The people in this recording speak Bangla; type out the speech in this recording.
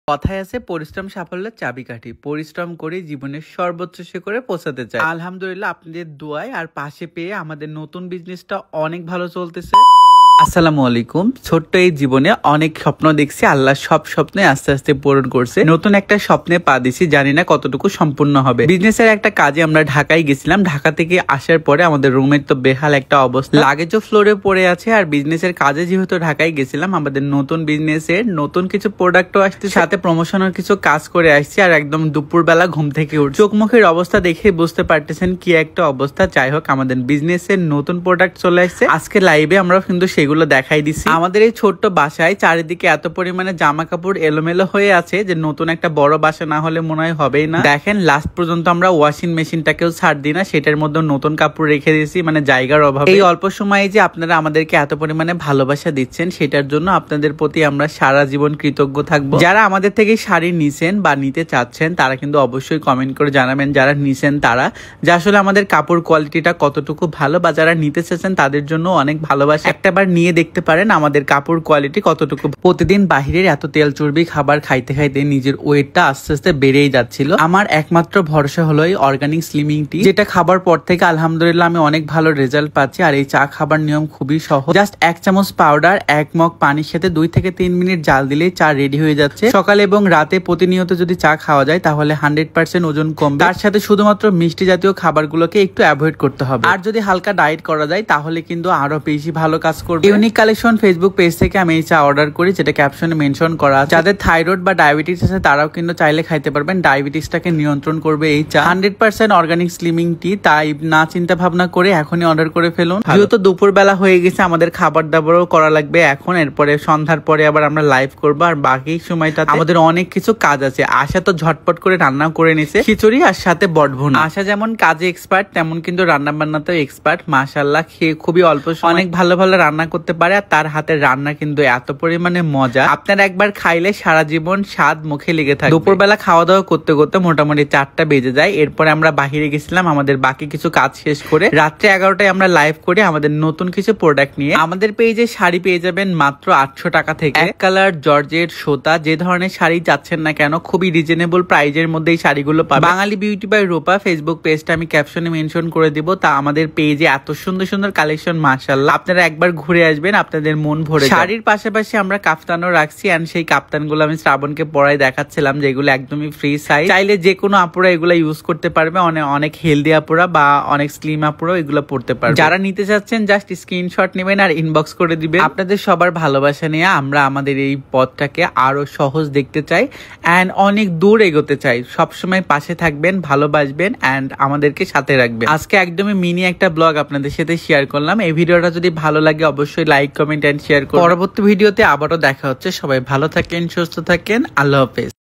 কথায় আছে পরিশ্রম সাফল্যের চাবিকাঠি। পরিশ্রম করে জীবনের সর্বোচ্চ শিখরে পৌঁছাতে চাই। আলহামদুলিল্লাহ আপনাদের দোয়ায় আর পাশে পেয়ে আমাদের নতুন বিজনেসটা অনেক ভালো চলতেছে। আসসালামু আলাইকুম। ছোট্ট এই জীবনে অনেক স্বপ্ন দেখছি, আল্লাহ সব স্বপ্নে আস্তে আস্তে পূরণ করছে। নতুন একটা স্বপ্নে পা দিছি, জানি না কতটুকু সম্পূর্ণ হবে। বিজনেসের একটা কাজে আমরা ঢাকায় গেছিলাম। ঢাকা থেকে আসার পরে আমাদের রুমের তো বেহাল একটা অবস্থা, লাগেজও ফ্লোরে পড়ে আছে। আর বিজনেসের কাজে যেহেতু ঢাকায় গেছিলাম, আমাদের নতুন বিজনেসের নতুন কিছু প্রোডাক্টও আসছে, সাথে প্রমোশনের কিছু কাজ করে আসছি। আর একদম দুপুরবেলা ঘুম থেকে উঠে চোখ মুখের অবস্থা দেখে বুঝতে পারতেছেন কি একটা অবস্থা। যাই হোক, আমাদের বিজনেসের নতুন প্রোডাক্ট চলে আসছে। আজকে লাইভে আমরা কিন্তু সেগুলো দেখাই দিছি। আমাদের এই ছোট্ট বাসায় চারিদিকে এত পরিমাণে জামা কাপড় এলোমেলো হয়ে আছে যে নতুন একটা বড় বাসা না হলে মনে হয় হবেই না। দেখেন, লাস্ট পর্যন্ত আমরা ওয়াশিং মেশিনটাকেও ছাড় দিই না, সেটার মধ্যে নতুন কাপড় রেখে দিয়েছি, মানে জায়গার অভাবে। এই অল্প সময়ে যে আপনারা আমাদেরকে এত পরিমাণে ভালোবাসা দিচ্ছেন, সেটার জন্য আপনাদের প্রতি আমরা সারা জীবন কৃতজ্ঞ থাকবো। যারা আমাদের থেকে শাড়ি নিছেন বা নিতে চাচ্ছেন, তারা কিন্তু অবশ্যই কমেন্ট করে জানাবেন, যারা নিছেন তারা, যে আসলে আমাদের কাপড় কোয়ালিটিটা কতটুকু ভালো, বা যারা নিতে চাচ্ছেন তাদের জন্য অনেক ভালোবাসা। একটাবার নিয়ে দেখতে পারেন আমাদের কাপড় কোয়ালিটি কতটুকু। প্রতিদিন বাহিরের এত তেল চর্বি খাবার খাইতে খাইতে নিজের ওয়েটটা আস্তে আস্তে বেড়েই যাচ্ছিল। আমার একমাত্র ভরসা হলো এই অর্গানিক স্লিমিং টি, যেটা খাবার পর থেকে আলহামদুলিল্লাহ আমি অনেক ভালো রেজাল্ট পাচ্ছি। আর এই চা খাবার নিয়ম খুবই সহজ। জাস্ট 1 চামচ পাউডার 1 মগ পানির সাথে 2 থেকে 3 মিনিট জাল দিলেই চা রেডি হয়ে যাচ্ছে। সকালে এবং রাতে প্রতিনিয়ত যদি চা খাওয়া যায় তাহলে 100% ওজন কমবে। তার সাথে শুধুমাত্র মিষ্টি জাতীয় খাবারগুলোকে একটু অ্যাভয়েড করতে হবে। আর যদি হালকা ডায়েট করা যায় তাহলে কিন্তু আরো বেশি ভালো কাজ করবে। ইউনিক কালেকশন ফেসবুক পেজ থেকে আমি এই চা অর্ডার করি, যেটা ক্যাপশনে মেনশন করা আছে। যাদের থাইরয়েড বা ডায়াবেটিস আছে তারাও কিন্তু চাইলে খাইতে পারবেন। ডায়াবেটিসটাকে নিয়ন্ত্রণ করবে এই চা। 100% অর্গানিক স্লিমিং টি, তাই না চিন্তা ভাবনা করে এখনই অর্ডার করে ফেলুন। যেহেতু দুপুর বেলা হয়ে গেছে, আমাদের খাবার দাবারও করা লাগবে এখন। এরপরে সন্ধ্যার পরে আবার আমরা লাইভ করবো, আর বাকি সময়টা আমাদের অনেক কিছু কাজ আছে। আশা তো ঝটপট করে রান্না করে নিছে খিচুড়ি আর সাথে বটভুনা। আশা যেমন কাজে এক্সপার্ট, তেমন কিন্তু রান্না বান্নাতেও এক্সপার্ট। মাশাআল্লাহ, খেয়ে খুবই অল্প সময় অনেক ভালো ভালো রান্না করতে পারে। আর তার হাতের রান্না কিন্তু এত পরিমাণে মজা, আপনারা একবার খাইলে সারা জীবন স্বাদ মুখে লেগে থাকে। দুপুরবেলা খাওয়া দাওয়া করতে করতে মোটামুটি 4টা বেজে যায়। এরপরে আমরা বাহিরে গেছিলাম আমাদের বাকি কিছু কাজ শেষ করে। রাত্রে 11টায় আমরা লাইভ করে আমাদের নতুন কিছু প্রোডাক্ট নিয়ে। আমাদের পেজে শাড়ি পেয়ে যাবেন মাত্র 800 টাকা থেকে। এক কালার, জর্জেট, সুতা, যে ধরনের শাড়ি চাচ্ছেন না কেন, খুবই রিজনেবল প্রাইজের মধ্যে এই শাড়িগুলো পাবেন। বাঙালি বিউটি বাই রূপা ফেসবুক পেজটা আমি ক্যাপশনে মেনশন করে দিব। তা আমাদের পেজে এত সুন্দর সুন্দর কালেকশন, মাশাআল্লাহ, আপনারা একবার ঘুরে আসবেন, আপনাদের মন ভরে। শাড়ির পাশাপাশি আমরা কাফতানও রাখছি। এন্ড সেই কাফতানগুলো আমি শ্রাবণকে পরাই দেখাচ্ছিলাম, যেগুলো একদমই ফ্রি সাইজ। চাইলে যে কোনো আপুরা এগুলা ইউজ করতে পারবে। অনেক হেলদি আপুরা বা অনেক স্লিম আপুরা এগুলো পড়তে পারবে। যারা নিতে চাচ্ছেন জাস্ট স্ক্রিনশট নেবেন আর ইনবক্স করে দিবেন। আপনাদের সবার ভালোবাসা নিয়ে আমরা আমাদের এই পথটাকে আরো সহজ দেখতে চাই এন্ড অনেক দূর এগোতে চাই। সবসময় পাশে থাকবেন, ভালোবাসবেন এন্ড আমাদেরকে সাথে রাখবেন। আজকে একদমই মিনি একটা ব্লগ আপনাদের সাথে শেয়ার করলাম। এই ভিডিওটা যদি ভালো লাগে অবশ্যই লাইক, কমেন্ট এন্ড শেয়ার করুন। পরবর্তী ভিডিওতে আবারও দেখা হচ্ছে। সবাই ভালো থাকেন, সুস্থ থাকেন, আল্লাহ হাফেজ।